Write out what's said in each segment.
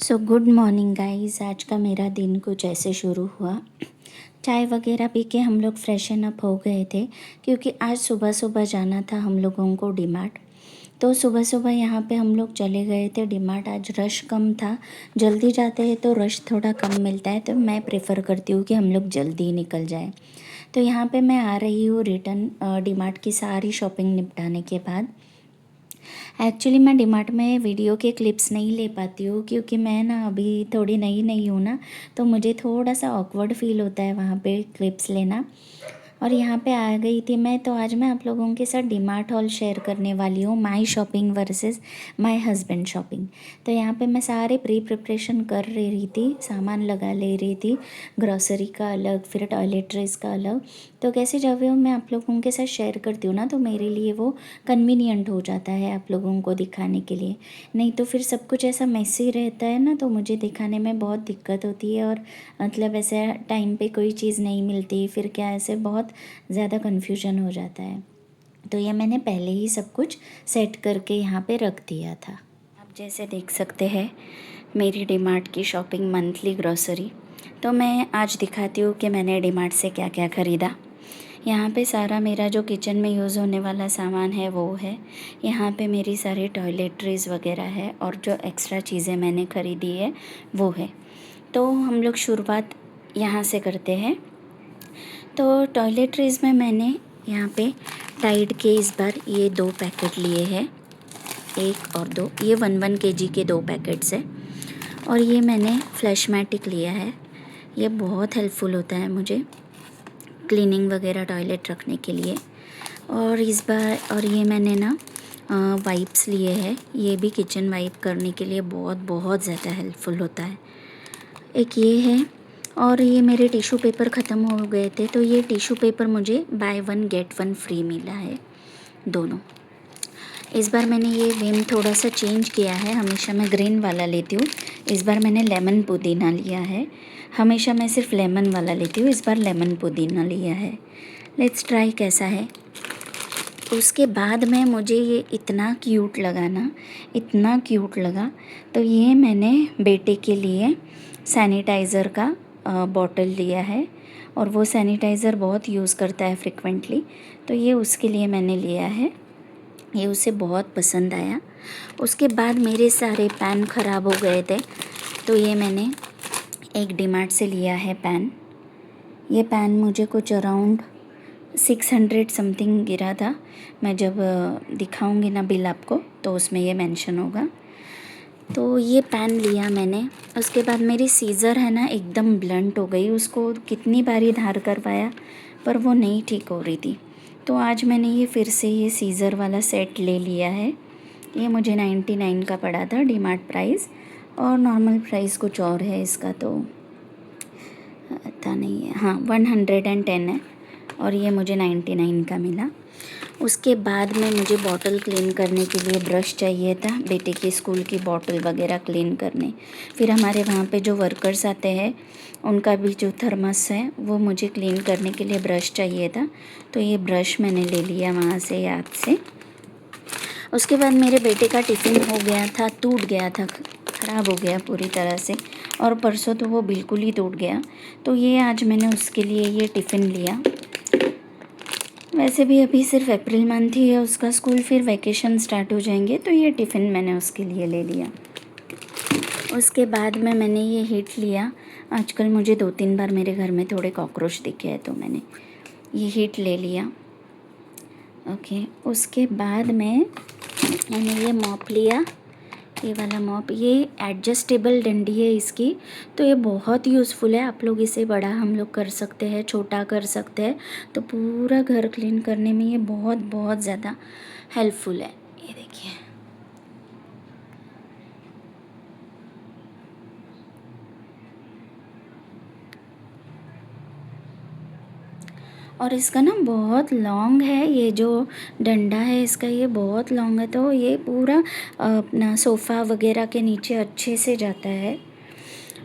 So good morning guys. आज का मेरा दिन कुछ ऐसे शुरू हुआ। चाय वगैरह पी के हम लोग फ्रेशन अप हो गए थे क्योंकि आज सुबह सुबह जाना था हम लोगों को डीमार्ट। तो सुबह सुबह यहाँ पे हम लोग चले गए थे डीमार्ट। आज रश कम था। जल्दी जाते हैं तो रश थोड़ा कम मिलता है, तो मैं प्रेफर करती हूँ कि हम लोग जल्दी ही निकल जाए। तो यहाँ पे मैं आ रही हूँ रिटर्न डीमार्ट की सारी शॉपिंग निपटाने के बाद। एक्चुअली मैं डीमार्ट में वीडियो के क्लिप्स नहीं ले पाती हूँ क्योंकि मैं ना अभी थोड़ी नई नई हूँ ना, तो मुझे थोड़ा सा ऑकवर्ड फील होता है वहाँ पे क्लिप्स लेना। और यहाँ पे आ गई थी मैं, तो आज मैं आप लोगों के साथ डीमार्ट हॉल शेयर करने वाली हूँ, my shopping versus my husband shopping. तो यहाँ पे मैं सारे प्री प्रिपरेशन कर रही थी, सामान लगा ले रही थी, ग्रॉसरी का अलग, फिर टॉयलेटरीज का अलग। तो कैसे जब वो मैं आप लोगों के साथ शेयर करती हूँ ना, तो मेरे लिए वो कन्वीनियंट हो जाता है आप लोगों को दिखाने के लिए। नहीं तो फिर सब कुछ ऐसा मेसी रहता है ना, तो मुझे दिखाने में बहुत दिक्कत होती है। और मतलब ऐसे टाइम पे कोई चीज़ नहीं मिलती, फिर क्या ऐसे बहुत ज़्यादा कन्फ्यूजन हो जाता है। तो ये मैंने पहले ही सब कुछ सेट करके यहाँ पे रख दिया था। आप जैसे देख सकते हैं मेरी डीमार्ट की शॉपिंग, मंथली ग्रॉसरी। तो मैं आज दिखाती हूँ कि मैंने डीमार्ट से क्या क्या ख़रीदा। यहाँ पे सारा मेरा जो किचन में यूज़ होने वाला सामान है वो है। यहाँ पे मेरी सारी टॉयलेटरीज़ वगैरह है और जो एक्स्ट्रा चीज़ें मैंने ख़रीदी है वो है। तो हम लोग शुरुआत यहाँ से करते हैं। तो टॉयलेटरीज़ में मैंने यहाँ पे टाइड के इस बार ये 2 पैकेट लिए हैं, 1 और 2, ये 1 kg के 2 पैकेट्स है। और ये मैंने फ्लैशमैटिक लिया है, ये बहुत हेल्पफुल होता है मुझे क्लीनिंग वगैरह टॉयलेट रखने के लिए। और इस बार और ये मैंने ना वाइप्स लिए हैं, ये भी किचन वाइप करने के लिए बहुत बहुत ज़्यादा हेल्पफुल होता है। एक ये है, और ये मेरे टिश्यू पेपर ख़त्म हो गए थे, तो ये टिश्यू पेपर मुझे बाय 1 गेट 1 फ्री मिला है दोनों। इस बार मैंने ये विम थोड़ा सा चेंज किया है, हमेशा मैं ग्रीन वाला लेती हूँ, इस बार मैंने लेमन पुदीना लिया है। हमेशा मैं सिर्फ लेमन वाला लेती हूँ, इस बार लेमन पुदीना लिया है। लेट्स ट्राई कैसा है। उसके बाद में मुझे ये इतना क्यूट लगा ना, इतना क्यूट लगा। तो ये मैंने बेटे के लिए सैनिटाइज़र का बॉटल लिया है, और वो सैनिटाइज़र बहुत यूज़ करता है फ्रिक्वेंटली, तो ये उसके लिए मैंने लिया है। ये उसे बहुत पसंद आया। उसके बाद मेरे सारे पैन ख़राब हो गए थे, तो ये मैंने एक डीमार्ट से लिया है पैन। ये पैन मुझे कुछ अराउंड 600 समथिंग गिरा था। मैं जब दिखाऊंगी ना बिल आपको, तो उसमें ये मेंशन होगा। तो ये पैन लिया मैंने। उसके बाद मेरी सीज़र है ना एकदम ब्लंट हो गई, उसको कितनी बारी धार करवाया पर वो नहीं ठीक हो रही थी। तो आज मैंने ये फिर से ये सीज़र वाला सेट ले लिया है। ये मुझे 99 का पड़ा था डीमार्ट प्राइस, और नॉर्मल प्राइस कुछ और है इसका, तो पता नहीं है, हाँ 110 है, और ये मुझे 99 का मिला। उसके बाद में मुझे बॉटल क्लीन करने के लिए ब्रश चाहिए था, बेटे के स्कूल की बॉटल वगैरह क्लीन करने। फिर हमारे वहाँ पे जो वर्कर्स आते हैं उनका भी जो थर्मस है वो मुझे क्लीन करने के लिए ब्रश चाहिए था, तो ये ब्रश मैंने ले लिया वहाँ से याद से। उसके बाद मेरे बेटे का टिफ़िन हो गया था, टूट गया था, ख़राब हो गया पूरी तरह से, और परसों तो वो बिल्कुल ही टूट गया। तो ये आज मैंने उसके लिए ये टिफ़िन लिया। वैसे भी अभी सिर्फ अप्रैल मंथ ही है उसका स्कूल, फिर वैकेशन स्टार्ट हो जाएंगे, तो ये टिफ़िन मैंने उसके लिए ले लिया। उसके बाद में मैंने ये हीट लिया। आजकल मुझे 2-3 बार मेरे घर में थोड़े कॉकरोच दिखे हैं, तो मैंने ये हीट ले लिया। ओके, उसके बाद में मैंने ये मॉप लिया, ये वाला मॉप। ये एडजस्टेबल डंडी है इसकी, तो ये बहुत यूज़फुल है। आप लोग इसे बड़ा हम लोग कर सकते हैं, छोटा कर सकते हैं, तो पूरा घर क्लीन करने में ये बहुत बहुत ज़्यादा हेल्पफुल है। ये देखिए, और इसका ना बहुत लॉन्ग है, ये जो डंडा है इसका ये बहुत लॉन्ग है, तो ये पूरा अपना सोफ़ा वगैरह के नीचे अच्छे से जाता है।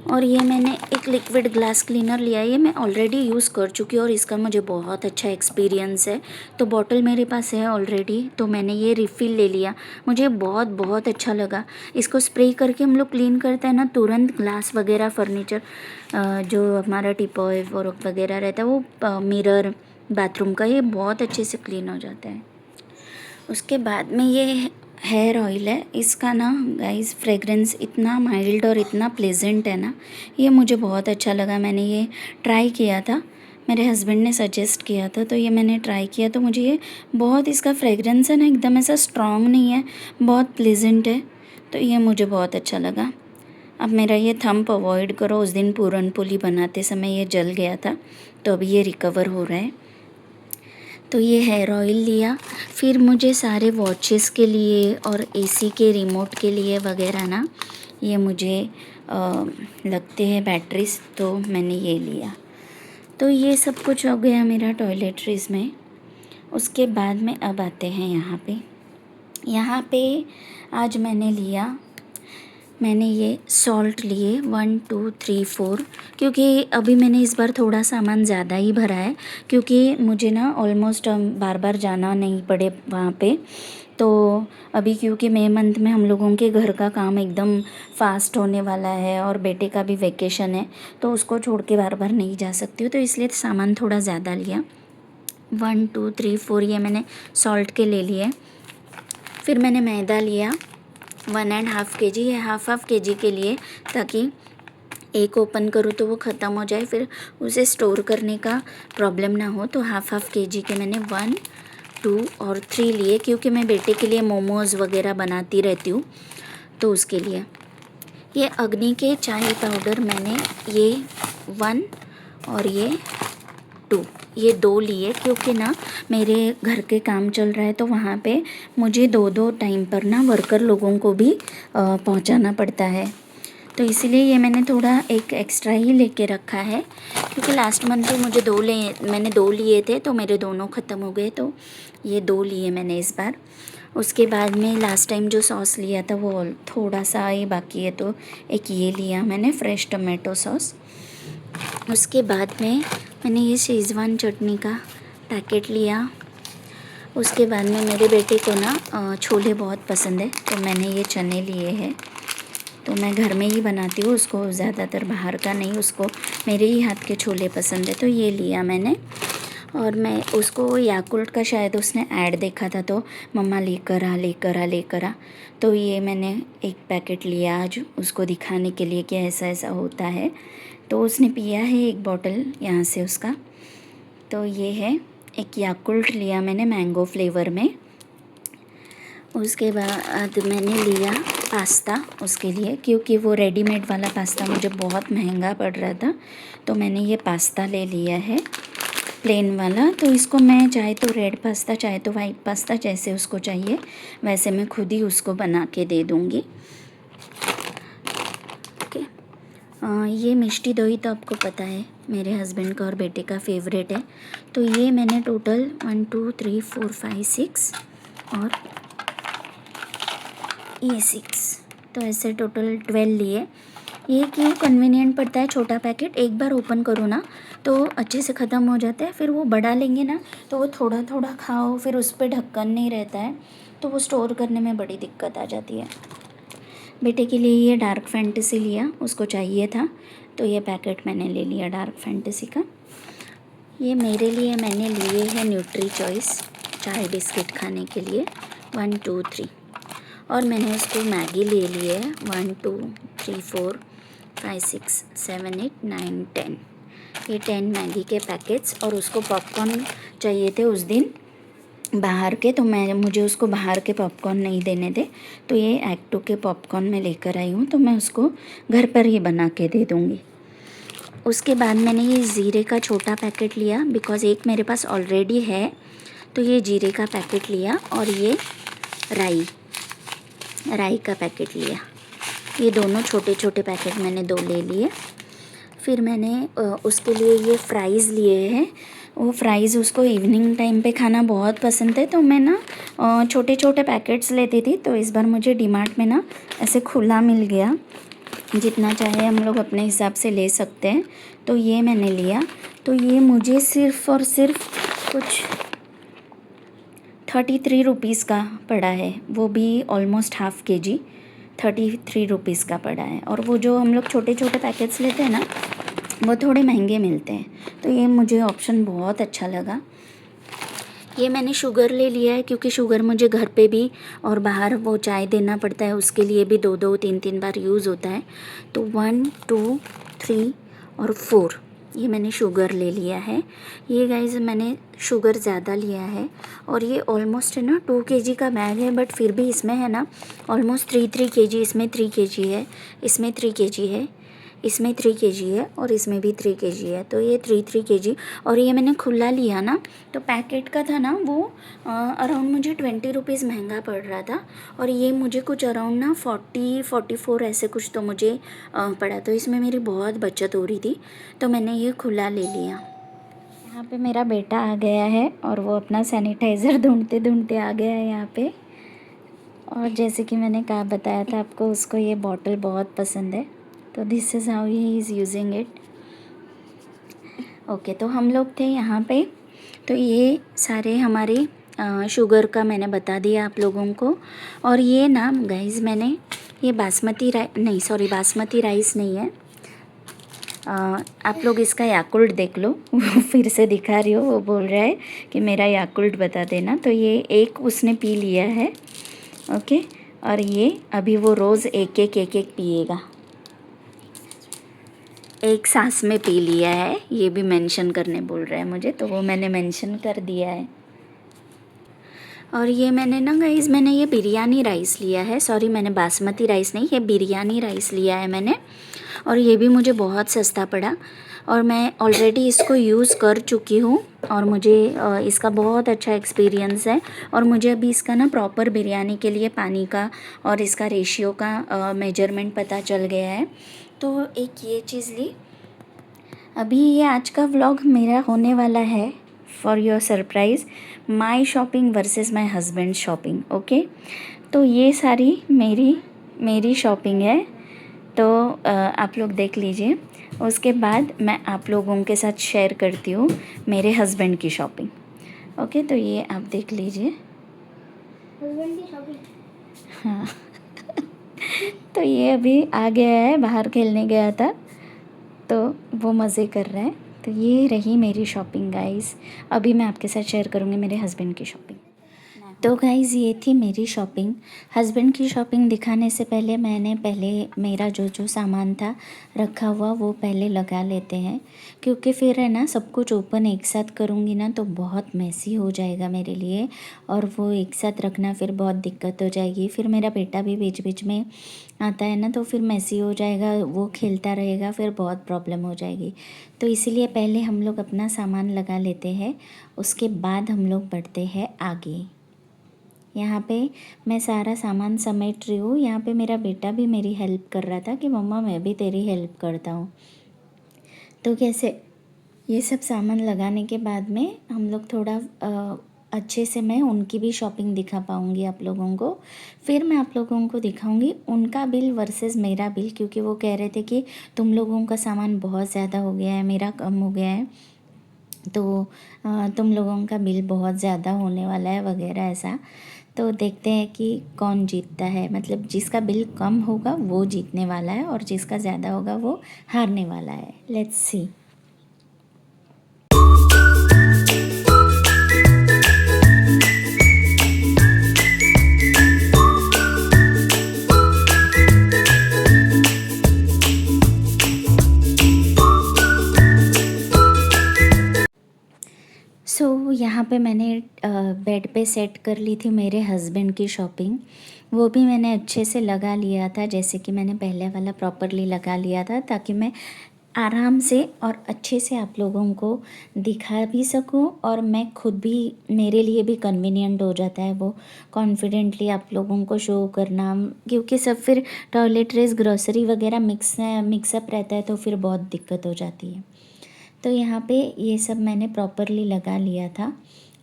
और ये मैंने एक लिक्विड ग्लास क्लीनर लिया है, ये मैं ऑलरेडी यूज़ कर चुकी हूँ और इसका मुझे बहुत अच्छा एक्सपीरियंस है। तो बॉटल मेरे पास है ऑलरेडी, तो मैंने ये रिफ़िल ले लिया। मुझे बहुत बहुत अच्छा लगा। इसको स्प्रे करके हम लोग क्लीन करते हैं ना, तुरंत ग्लास वगैरह फर्नीचर जो हमारा टिपॉय वगैरह रहता है, वो मिरर बाथरूम का, ये बहुत अच्छे से क्लीन हो जाता है। उसके बाद में ये हेयर ऑयल है, इसका ना गाइस फ्रेगरेंस इतना माइल्ड और इतना प्लेजेंट है ना, ये मुझे बहुत अच्छा लगा। मैंने ये ट्राई किया था, मेरे हस्बैंड ने सजेस्ट किया था, तो ये मैंने ट्राई किया। तो मुझे ये बहुत, इसका फ्रेगरेंस है ना एकदम ऐसा स्ट्रॉन्ग नहीं है, बहुत प्लेजेंट है, तो ये मुझे बहुत अच्छा लगा। अब मेरा ये थंब अवॉइड करो, उस दिन पूरन पोली बनाते समय ये जल गया था, तो अभी ये रिकवर हो रहा है। तो ये हेयर ऑयल लिया। फिर मुझे सारे वॉचेस के लिए और एसी के रिमोट के लिए वगैरह ना, ये मुझे लगते हैं बैटरीज, तो मैंने ये लिया। तो ये सब कुछ हो गया मेरा टॉयलेटरीज़ में। उसके बाद में अब आते हैं यहाँ पे आज मैंने ये सॉल्ट लिए 1 2 3 4, क्योंकि अभी मैंने इस बार थोड़ा सामान ज़्यादा ही भरा है, क्योंकि मुझे ना ऑलमोस्ट बार बार जाना नहीं पड़े वहाँ पे। तो अभी क्योंकि मई मंथ में हम लोगों के घर का काम एकदम फास्ट होने वाला है और बेटे का भी वेकेशन है, तो उसको छोड़ के बार बार नहीं जा सकती हूँ, तो इसलिए सामान थोड़ा ज़्यादा लिया। 1 2 3 4 ये मैंने सॉल्ट के ले लिए। फिर मैंने मैदा लिया 1.5 kg, ये हाफ kg के लिए, ताकि एक ओपन करूँ तो वो ख़त्म हो जाए, फिर उसे स्टोर करने का प्रॉब्लम ना हो। तो हाफ kg के मैंने 1 2 और 3 लिए, क्योंकि मैं बेटे के लिए मोमोज़ वगैरह बनाती रहती हूँ, तो उसके लिए। ये अग्नि के चाय पाउडर मैंने ये 1 और ये 2, ये 2 लिए, क्योंकि ना मेरे घर के काम चल रहा है, तो वहाँ पे मुझे 2 टाइम पर ना वर्कर लोगों को भी पहुँचाना पड़ता है, तो इसीलिए ये मैंने थोड़ा एक एक्स्ट्रा ही लेके रखा है, क्योंकि लास्ट मंथ भी मैंने 2 लिए थे, तो मेरे दोनों ख़त्म हो गए, तो ये 2 लिए मैंने इस बार। उसके बाद में लास्ट टाइम जो सॉस लिया था वो थोड़ा सा ही बाकी है, तो एक ये लिया मैंने फ्रेश टमाटो सॉस। उसके बाद में मैंने ये शेज़वान चटनी का पैकेट लिया। उसके बाद में मेरे बेटे को ना छोले बहुत पसंद है, तो मैंने ये चने लिए हैं, तो मैं घर में ही बनाती हूँ, उसको ज़्यादातर बाहर का नहीं, उसको मेरे ही हाथ के छोले पसंद है, तो ये लिया मैंने। और मैं उसको याकुल्ट का शायद उसने ऐड देखा था, तो मम्मा लेकर आ, तो ये मैंने एक पैकेट लिया आज उसको दिखाने के लिए कि ऐसा ऐसा होता है, तो उसने पिया है एक बॉटल यहाँ से उसका। तो ये है, एक याकुल्ट लिया मैंने मैंगो फ्लेवर में। उसके बाद मैंने लिया पास्ता उसके लिए, क्योंकि वो रेडीमेड वाला पास्ता मुझे बहुत महंगा पड़ रहा था, तो मैंने ये पास्ता ले लिया है प्लेन वाला। तो इसको मैं चाहे तो रेड पास्ता चाहे तो वाइट पास्ता, जैसे उसको चाहिए वैसे मैं खुद ही उसको बना के दे दूँगी। ओके, ये मिष्टी दोई तो आपको पता है मेरे हस्बैंड का और बेटे का फेवरेट है, तो ये मैंने टोटल 1 2 3 4 5 6 और ये 6, तो ऐसे टोटल 12 लिए। ये क्यों कन्वीनियंट पड़ता है, छोटा पैकेट एक बार ओपन करो ना तो अच्छे से ख़त्म हो जाता है, फिर वो बड़ा लेंगे ना तो वो थोड़ा थोड़ा खाओ, फिर उस पर ढक्कन नहीं रहता है, तो वो स्टोर करने में बड़ी दिक्कत आ जाती है। बेटे के लिए ये डार्क फैंटेसी लिया, उसको चाहिए था, तो ये पैकेट मैंने ले लिया डार्क फैंटेसी का। ये मेरे लिए मैंने लिए हैं न्यूट्री चॉइस चाय बिस्किट खाने के लिए 1 2 3, और मैंने उसको मैगी ले लिए है 1 2 3 4 5 6 7 8 9 10, ये 10 मैगी के पैकेट्स। और उसको पॉपकॉर्न चाहिए थे उस दिन बाहर के, तो मुझे उसको बाहर के पॉपकॉर्न नहीं देने थे, तो ये एक्ट 2 के पॉपकॉर्न मैं लेकर आई हूँ, तो मैं उसको घर पर ही बना के दे दूँगी। उसके बाद मैंने ये ज़ीरे का छोटा पैकेट लिया, बिकॉज़ एक मेरे पास ऑलरेडी है, तो ये जीरे का पैकेट लिया, और ये राई का पैकेट लिया। ये दोनों छोटे छोटे पैकेट मैंने 2 ले लिए। फिर मैंने उसके लिए ये फ्राइज़ लिए हैं, वो फ्राइज़ उसको इवनिंग टाइम पे खाना बहुत पसंद है, तो मैं ना छोटे छोटे पैकेट्स लेती थी, तो इस बार मुझे डीमार्ट में ना ऐसे खुला मिल गया, जितना चाहे हम लोग अपने हिसाब से ले सकते हैं। तो ये मैंने लिया, तो ये मुझे सिर्फ़ और सिर्फ कुछ 33 रुपीज़ का पड़ा है, वो भी ऑलमोस्ट हाफ़ केजी 33 रुपीज़ का पड़ा है। और वो जो हम लोग छोटे छोटे पैकेट्स लेते हैं ना, वो थोड़े महंगे मिलते हैं। तो ये मुझे ऑप्शन बहुत अच्छा लगा। ये मैंने शुगर ले लिया है, क्योंकि शुगर मुझे घर पे भी और बाहर वो चाय देना पड़ता है, उसके लिए भी 2-2 3-3 बार यूज़ होता है। तो 1 2 3 और 4 ये मैंने शुगर ले लिया है। ये गाइज़ मैंने शुगर ज़्यादा लिया है, और ये ऑलमोस्ट है ना 2 केजी का बैग है, बट फिर भी इसमें है ना ऑलमोस्ट 3 केजी, इसमें 3 केजी है, इसमें 3 केजी है, इसमें 3 केजी है, और इसमें भी 3 केजी है। तो ये 3 केजी। और ये मैंने खुला लिया ना, तो पैकेट का था ना वो अराउंड मुझे 20 रुपीज़ महंगा पड़ रहा था, और ये मुझे कुछ अराउंड ना 40-44 ऐसे कुछ तो मुझे पड़ा। तो इसमें मेरी बहुत बचत हो रही थी, तो मैंने ये खुला ले लिया। यहाँ पे मेरा बेटा आ गया है, और वो अपना सैनिटाइज़र ढूंढते ढूंढते आ गया है यहाँ पे। और जैसे कि मैंने कहा बताया था आपको, उसको ये बॉटल बहुत पसंद है। तो this is how he is using it. Okay, तो हम लोग थे यहाँ पे। तो ये सारे हमारे शुगर का मैंने बता दिया आप लोगों को। और ये ना गाइज़ मैंने ये बासमती राइस नहीं है। आप लोग इसका याकुल्ट देख लो। वो फिर से दिखा रही हो, वो बोल रहा है कि मेरा याकुल्ट बता देना। तो ये एक उसने पी लिया है, ओके। और ये अभी वो रोज़ एक एक पिएगा, एक सांस में पी लिया है। ये भी मेंशन करने बोल रहा है मुझे, तो वो मैंने मेंशन कर दिया है। और ये मैंने ना गाइज़ मैंने ये बिरयानी राइस लिया है, सॉरी मैंने बासमती राइस नहीं, ये बिरयानी राइस लिया है मैंने। और ये भी मुझे बहुत सस्ता पड़ा, और मैं ऑलरेडी इसको यूज़ कर चुकी हूँ, और मुझे इसका बहुत अच्छा एक्सपीरियंस है। और मुझे अभी इसका ना प्रॉपर बिरयानी के लिए पानी का और इसका रेशियो का मेजरमेंट पता चल गया है। तो एक ये चीज़ ली। अभी ये आज का व्लॉग मेरा होने वाला है, for your surprise, my shopping versus my husband shopping, okay. तो ये सारी मेरी शॉपिंग है, तो आप लोग देख लीजिए। उसके बाद मैं आप लोगों के साथ शेयर करती हूँ मेरे हस्बैंड की शॉपिंग, ओके। तो ये आप देख लीजिए, हस्बैंड की शॉपिंग। हाँ। तो ये अभी आ गया है, बाहर खेलने गया था, तो वो मज़े कर रहा है। तो ये रही मेरी शॉपिंग गाइस। अभी मैं आपके साथ शेयर करूँगी मेरे हस्बैंड की शॉपिंग। तो गाइज़ ये थी मेरी शॉपिंग। हस्बैंड की शॉपिंग दिखाने से पहले मैंने मेरा जो जो सामान था रखा हुआ वो पहले लगा लेते हैं, क्योंकि फिर है ना सब कुछ ओपन एक साथ करूँगी ना तो बहुत मैसी हो जाएगा मेरे लिए, और वो एक साथ रखना फिर बहुत दिक्कत हो जाएगी। फिर मेरा बेटा भी बीच बीच में आता है ना, तो फिर मैसी हो जाएगा, वो खेलता रहेगा, फिर बहुत प्रॉब्लम हो जाएगी। तो इसीलिए पहले हम लोग अपना सामान लगा लेते हैं, उसके बाद हम लोग बढ़ते हैं आगे। यहाँ पे मैं सारा सामान समेट रही हूँ। यहाँ पे मेरा बेटा भी मेरी हेल्प कर रहा था कि मम्मा मैं भी तेरी हेल्प करता हूँ। तो कैसे ये सब सामान लगाने के बाद में हम लोग थोड़ा अच्छे से मैं उनकी भी शॉपिंग दिखा पाऊँगी आप लोगों को। फिर मैं आप लोगों को दिखाऊंगी उनका बिल वर्सेस मेरा बिल, क्योंकि वो कह रहे थे कि तुम लोगों का सामान बहुत ज़्यादा हो गया है, मेरा कम हो गया है, तो तुम लोगों का बिल बहुत ज़्यादा होने वाला है वगैरह ऐसा। तो देखते हैं कि कौन जीतता है, मतलब जिसका बिल कम होगा वो जीतने वाला है, और जिसका ज़्यादा होगा वो हारने वाला है। Let's see. सो यहाँ पे मैंने बेड पे सेट कर ली थी मेरे हस्बैंड की शॉपिंग। वो भी मैंने अच्छे से लगा लिया था, जैसे कि मैंने पहले वाला प्रॉपरली लगा लिया था, ताकि मैं आराम से और अच्छे से आप लोगों को दिखा भी सकूं, और मैं खुद भी, मेरे लिए भी कन्वीनियंट हो जाता है वो कॉन्फिडेंटली आप लोगों को शो करना, क्योंकि सब फिर टॉयलेटरीज ग्रोसरी वगैरह मिक्सअप रहता है, तो फिर बहुत दिक्कत हो जाती है। तो यहाँ पे ये सब मैंने प्रॉपरली लगा लिया था।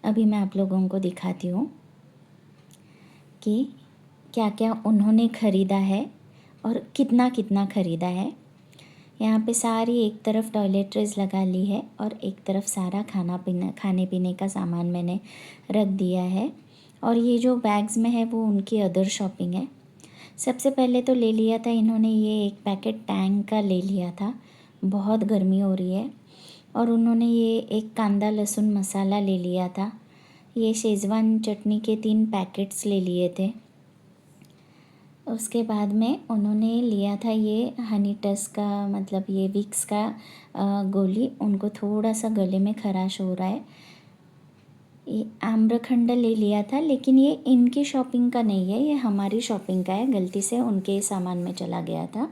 अभी मैं आप लोगों को दिखाती हूँ कि क्या क्या उन्होंने ख़रीदा है और कितना कितना ख़रीदा है। यहाँ पे सारी एक तरफ टॉयलेटरीज लगा ली है और एक तरफ सारा खाने पीने का सामान मैंने रख दिया है। और ये जो बैग्स में है वो उनकी अदर शॉपिंग है। सबसे पहले तो ले लिया था इन्होंने ये एक पैकेट टैंग का ले लिया था, बहुत गर्मी हो रही है। और उन्होंने ये एक कांदा लहसुन मसाला ले लिया था। ये शेज़वान चटनी के 3 पैकेट्स ले लिए थे। उसके बाद में उन्होंने लिया था ये हनी टच का, मतलब ये विक्स का गोली। उनको थोड़ा सा गले में खराश हो रहा है। ये आम्रखंड ले लिया था, लेकिन ये इनकी शॉपिंग का नहीं है, ये हमारी शॉपिंग का है, गलती से उनके सामान में चला गया था।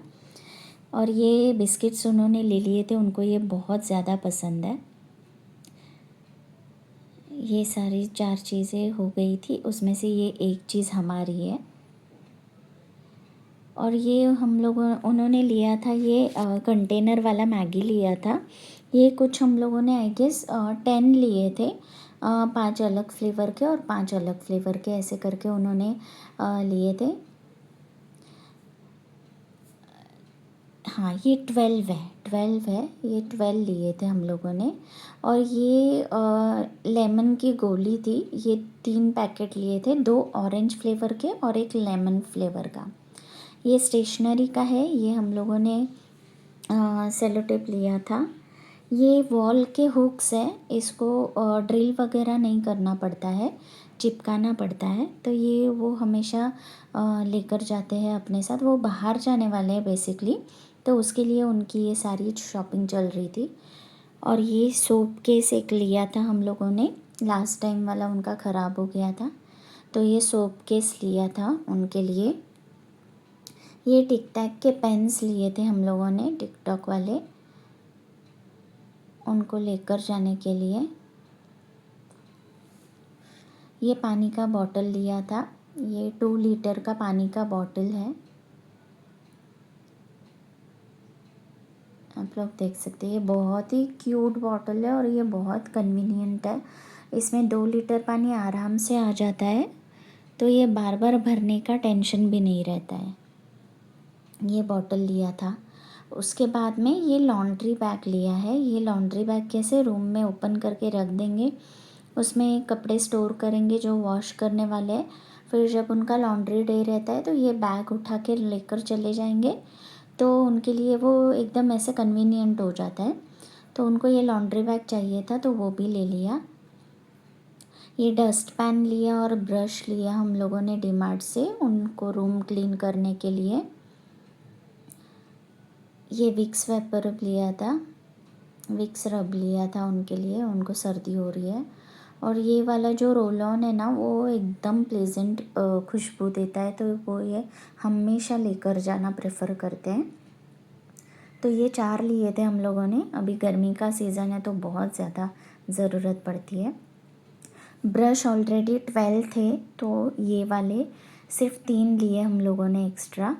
और ये बिस्किट्स उन्होंने ले लिए थे, उनको ये बहुत ज़्यादा पसंद है। ये सारी 4 चीज़ें हो गई थी, उसमें से ये एक चीज़ हमारी है। और ये हम लोगों उन्होंने लिया था ये कंटेनर वाला मैगी लिया था। ये कुछ हम लोगों ने आई गेस 10 लिए थे, 5 अलग फ्लेवर के और 5 अलग फ्लेवर के, ऐसे करके उन्होंने लिए थे। हाँ, ये 12 है, ये 12 लिए थे हम लोगों ने। और ये लेमन की गोली थी, ये 3 पैकेट लिए थे, 2 ऑरेंज फ्लेवर के और 1 लेमन फ्लेवर का। ये स्टेशनरी का है, ये हम लोगों ने सेलो टेप लिया था। ये वॉल के हुक्स है, इसको ड्रिल वगैरह नहीं करना पड़ता है, चिपकाना पड़ता है। तो ये वो हमेशा लेकर जाते हैं अपने साथ, वो बाहर जाने वाले हैं बेसिकली, तो उसके लिए उनकी ये सारी शॉपिंग चल रही थी। और ये सोप केस एक लिया था हम लोगों ने, लास्ट टाइम वाला उनका ख़राब हो गया था, तो ये सोप केस लिया था उनके लिए। ये टिक टैक के पेन्स लिए थे हम लोगों ने, टिकटॉक वाले, उनको लेकर जाने के लिए। ये पानी का बॉटल लिया था, ये 2 लीटर का पानी का बॉटल है, आप लोग देख सकते हैं। ये बहुत ही क्यूट बॉटल है और ये बहुत कन्वीनियंट है, इसमें 2 लीटर पानी आराम से आ जाता है, तो ये बार बार भरने का टेंशन भी नहीं रहता है। ये बॉटल लिया था। उसके बाद में ये लॉन्ड्री बैग लिया है। ये लॉन्ड्री बैग कैसे रूम में ओपन करके रख देंगे, उसमें कपड़े स्टोर करेंगे जो वॉश करने वाले हैं, फिर जब उनका लॉन्ड्री डे रहता है तो ये बैग उठा के लेकर चले जाएंगे, तो उनके लिए वो एकदम ऐसे कन्वीनियंट हो जाता है। तो उनको ये लॉन्ड्री बैग चाहिए था, तो वो भी ले लिया। ये डस्ट पैन लिया और ब्रश लिया हम लोगों ने डीमार्ट से, उनको रूम क्लीन करने के लिए। ये विक्स वेपर लिया था, विक्स रब लिया था उनके लिए, उनको सर्दी हो रही है। और ये वाला जो रोल ऑन है ना, वो एकदम प्लेजेंट खुशबू देता है, तो वो ये हमेशा लेकर जाना प्रेफर करते हैं। तो ये 4 लिए थे हम लोगों ने, अभी गर्मी का सीज़न है तो बहुत ज़्यादा ज़रूरत पड़ती है। ब्रश ऑलरेडी 12 थे, तो ये वाले सिर्फ 3 लिए हम लोगों ने एक्स्ट्रा।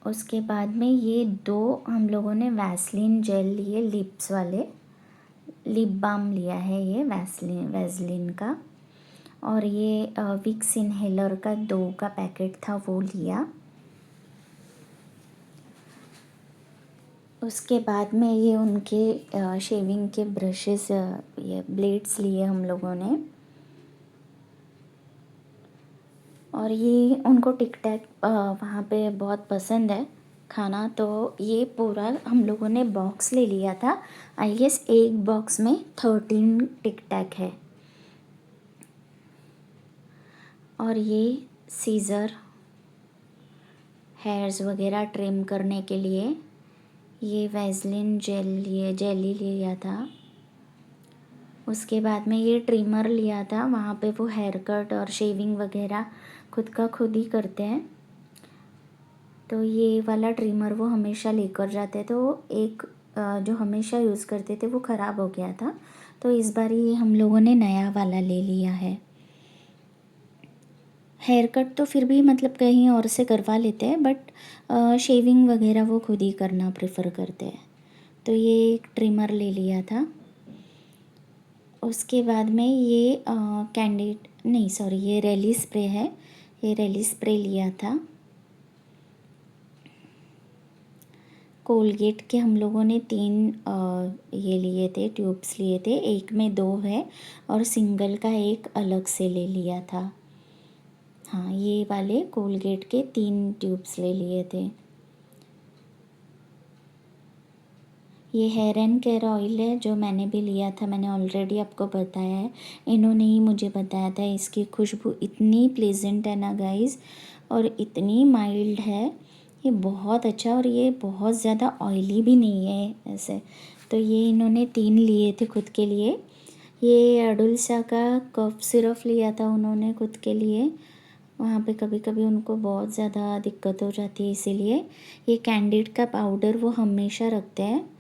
उसके बाद में ये 2 हम लोगों ने वैसलीन जेल लिए, लिप्स वाले, लिप बाम लिया है ये वैसलीन का। और ये विक्स इनहेलर का 2 का पैकेट था, वो लिया। उसके बाद में ये उनके शेविंग के ब्रशेस, ये ब्लेड्स लिए हम लोगों ने। और ये उनको टिक टैक वहाँ पे बहुत पसंद है खाना, तो ये पूरा हम लोगों ने बॉक्स ले लिया था। आई गेस एक बॉक्स में 13 टिक टैक है। और ये सीज़र, हेयर्स वगैरह ट्रिम करने के लिए। ये वैसलीन जेली लिया था। उसके बाद में ये ट्रिमर लिया था, वहाँ पे वो हेयर कट और शेविंग वगैरह खुद ही करते हैं, तो ये वाला ट्रिमर वो हमेशा लेकर जाते थे। वो एक जो हमेशा यूज़ करते थे वो ख़राब हो गया था, तो इस बार ये हम लोगों ने नया वाला ले लिया है। हेयर कट तो फिर भी मतलब कहीं और से करवा लेते हैं, बट शेविंग वगैरह वो खुद ही करना प्रेफर करते हैं, तो ये एक ट्रिमर ले लिया था। उसके बाद में ये ये रैली स्प्रे है, ये रेली स्प्रे लिया था। कोलगेट के हम लोगों ने 3 ये लिए थे, ट्यूब्स लिए थे, एक में 2 है और सिंगल का एक अलग से ले लिया था। हाँ, ये वाले कोलगेट के 3 ट्यूब्स ले लिए थे। ये हेयर एंड केयर ऑयल है जो मैंने भी लिया था, मैंने ऑलरेडी आपको बताया है, इन्होंने ही मुझे बताया था। इसकी खुशबू इतनी प्लेजेंट है ना गाइस, और इतनी माइल्ड है, ये बहुत अच्छा, और ये बहुत ज़्यादा ऑयली भी नहीं है ऐसे। तो ये इन्होंने 3 लिए थे खुद के लिए। ये अडुलसा का कफ सिरप लिया था उन्होंने खुद के लिए, वहाँ पे कभी कभी उनको बहुत ज़्यादा दिक्कत हो जाती है, इसीलिए। ये कैंडिड का पाउडर वो हमेशा रखते हैं,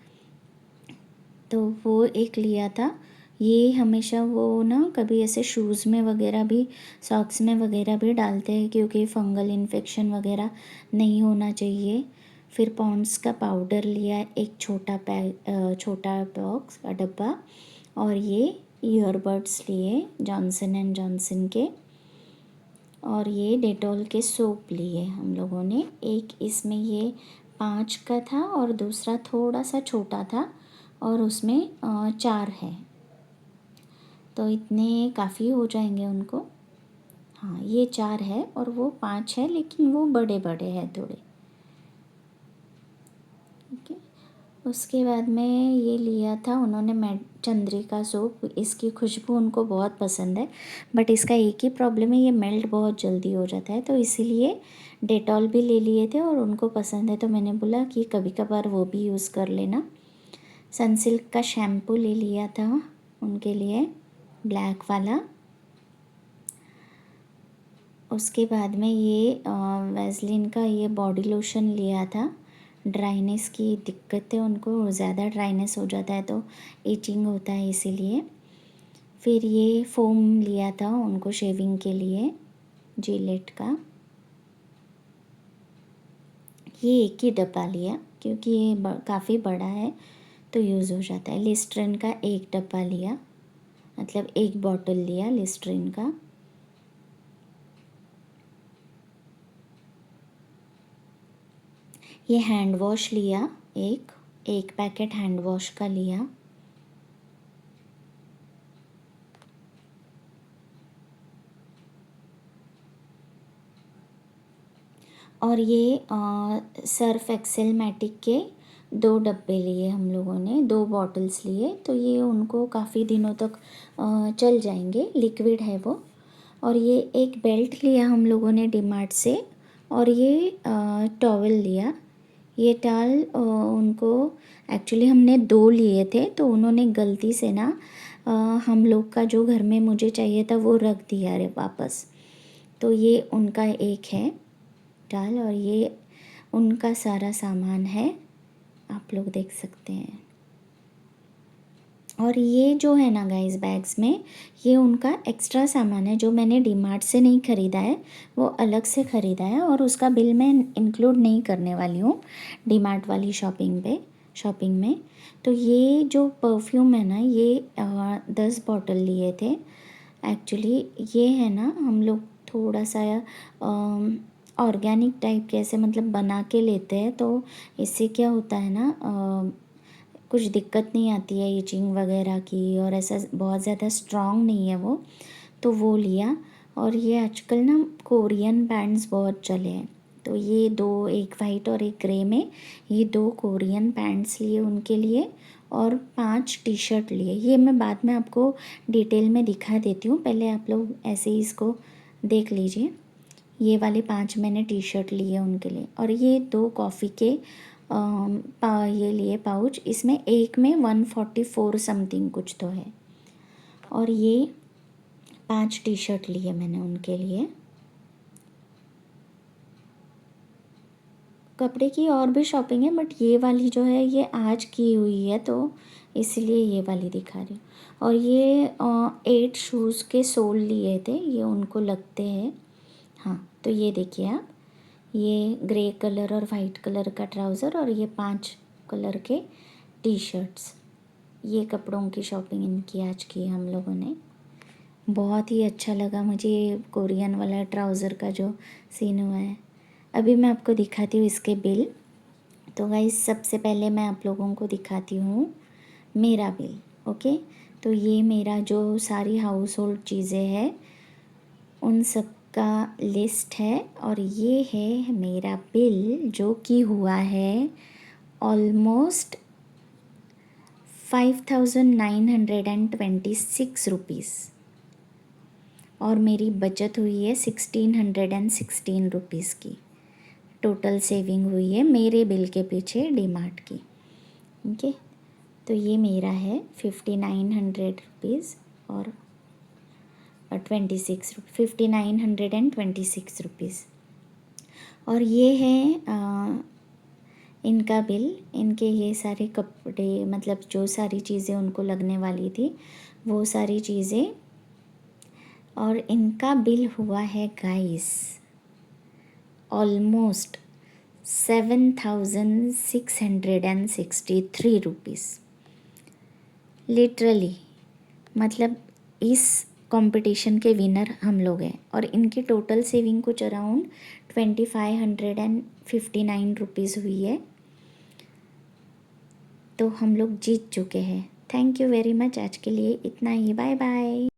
तो वो एक लिया था। ये हमेशा वो ना कभी ऐसे शूज़ में वगैरह भी, सॉक्स में वगैरह भी डालते हैं, क्योंकि फ़ंगल इन्फेक्शन वगैरह नहीं होना चाहिए। फिर पॉन्ड्स का पाउडर लिया, एक छोटा बॉक्स का डब्बा। और ये ईयरबड्स लिए जॉनसन एंड जॉनसन के। और ये डेटॉल के सोप लिए हम लोगों ने। एक इसमें ये 5 का था और दूसरा थोड़ा सा छोटा था, और उसमें 4 है, तो इतने काफ़ी हो जाएंगे उनको। हाँ, ये 4 है और वो 5 है, लेकिन वो बड़े बड़े हैं थोड़े। ठीक है। उसके बाद में ये लिया था उन्होंने चंद्रिका सोप। इसकी खुशबू उनको बहुत पसंद है, बट इसका एक ही प्रॉब्लम है, ये मेल्ट बहुत जल्दी हो जाता है, तो इसीलिए डेटॉल भी ले लिए थे, और उनको पसंद है तो मैंने बोला कि कभी कभार वो भी यूज़ कर लेना। सनसिल्क का शैम्पू ले लिया था उनके लिए, ब्लैक वाला। उसके बाद में ये वैसलीन का ये बॉडी लोशन लिया था। ड्राइनेस की दिक्कत है उनको, ज़्यादा ड्राइनेस हो जाता है तो इचिंग होता है, इसीलिए। फिर ये फोम लिया था उनको शेविंग के लिए, जिलेट का। ये एक ही डब्बा लिया क्योंकि ये काफ़ी बड़ा है तो यूज़ हो जाता है। लिस्ट्रिन का एक डब्बा लिया, मतलब एक बॉटल लिया लिस्ट्रिन का। ये हैंड वॉश लिया, एक पैकेट हैंड वॉश का लिया। और ये सर्फ एक्सेल मैटिक के 2 डब्बे लिए हम लोगों ने, 2 बॉटल्स लिए, तो ये उनको काफ़ी दिनों तक चल जाएंगे, लिक्विड है वो। और ये एक बेल्ट लिया हम लोगों ने डीमार्ट से, और ये टॉवल लिया। ये टाल उनको एक्चुअली हमने 2 लिए थे, तो उन्होंने गलती से ना हम लोग का जो घर में मुझे चाहिए था वो रख दिया रे वापस। तो ये उनका एक है टाल, और ये उनका सारा सामान है, आप लोग देख सकते हैं। और ये जो है ना गाइस बैग्स में, ये उनका एक्स्ट्रा सामान है जो मैंने डीमार्ट से नहीं ख़रीदा है, वो अलग से ख़रीदा है, और उसका बिल मैं इंक्लूड नहीं करने वाली हूँ डीमार्ट वाली शॉपिंग में। तो ये जो परफ्यूम है ना, ये 10 बॉटल लिए थे एक्चुअली। ये है ना, हम लोग थोड़ा सा ऑर्गेनिक टाइप के ऐसे मतलब बना के लेते हैं, तो इससे क्या होता है ना, कुछ दिक्कत नहीं आती है इचिंग वगैरह की, और ऐसा बहुत ज़्यादा स्ट्रॉन्ग नहीं है वो, तो वो लिया। और ये आजकल ना कोरियन पैंट्स बहुत चले हैं, तो ये 2, एक वाइट और एक ग्रे में, ये 2 कोरियन पैंट्स लिए उनके लिए, और 5 टी शर्ट लिए। ये मैं बाद में आपको डिटेल में दिखा देती हूँ, पहले आप लोग ऐसे ही इसको देख लीजिए। ये वाले 5 मैंने टी शर्ट लिए उनके लिए। और ये 2 कॉफ़ी के ये लिए पाउच, इसमें एक में 144 समथिंग कुछ तो है। और ये 5 टी शर्ट लिए मैंने उनके लिए। कपड़े की और भी शॉपिंग है, बट ये वाली जो है ये आज की हुई है, तो इसलिए ये वाली दिखा रही हूँ। और ये 8 शूज़ के सोल लिए थे, ये उनको लगते हैं। हाँ, तो ये देखिए आप, ये ग्रे कलर और वाइट कलर का ट्राउज़र, और ये 5 कलर के टी शर्ट्स। ये कपड़ों की शॉपिंग इनकी आज की हम लोगों ने। बहुत ही अच्छा लगा मुझे ये कोरियन वाला ट्राउज़र का जो सीन हुआ है। अभी मैं आपको दिखाती हूँ इसके बिल। तो गाइस सबसे पहले मैं आप लोगों को दिखाती हूँ मेरा बिल। ओके, तो ये मेरा जो सारी हाउस होल्ड चीज़ें हैं उन सब का लिस्ट है, और ये है मेरा बिल जो कि हुआ है ऑलमोस्ट 5,926 रुपीज़, और मेरी बचत हुई है 1,616 रुपीज़ की। टोटल सेविंग हुई है मेरे बिल के पीछे डीमार्ट की। ओके, तो ये मेरा है 5,900 रुपीज़ और 5,926 रुपीज़। और ये है इनका बिल, इनके ये सारे कपड़े, मतलब जो सारी चीज़ें उनको लगने वाली थी वो सारी चीज़ें, और इनका बिल हुआ है गाइस ऑलमोस्ट 7,663 रुपीज़। लिटरली, मतलब इस कंपटीशन के विनर हम लोग हैं, और इनकी टोटल सेविंग कुछ अराउंड 2,559 रुपीज़ हुई है। तो हम लोग जीत चुके हैं। Thank you very much. आज के लिए इतना ही। Bye bye.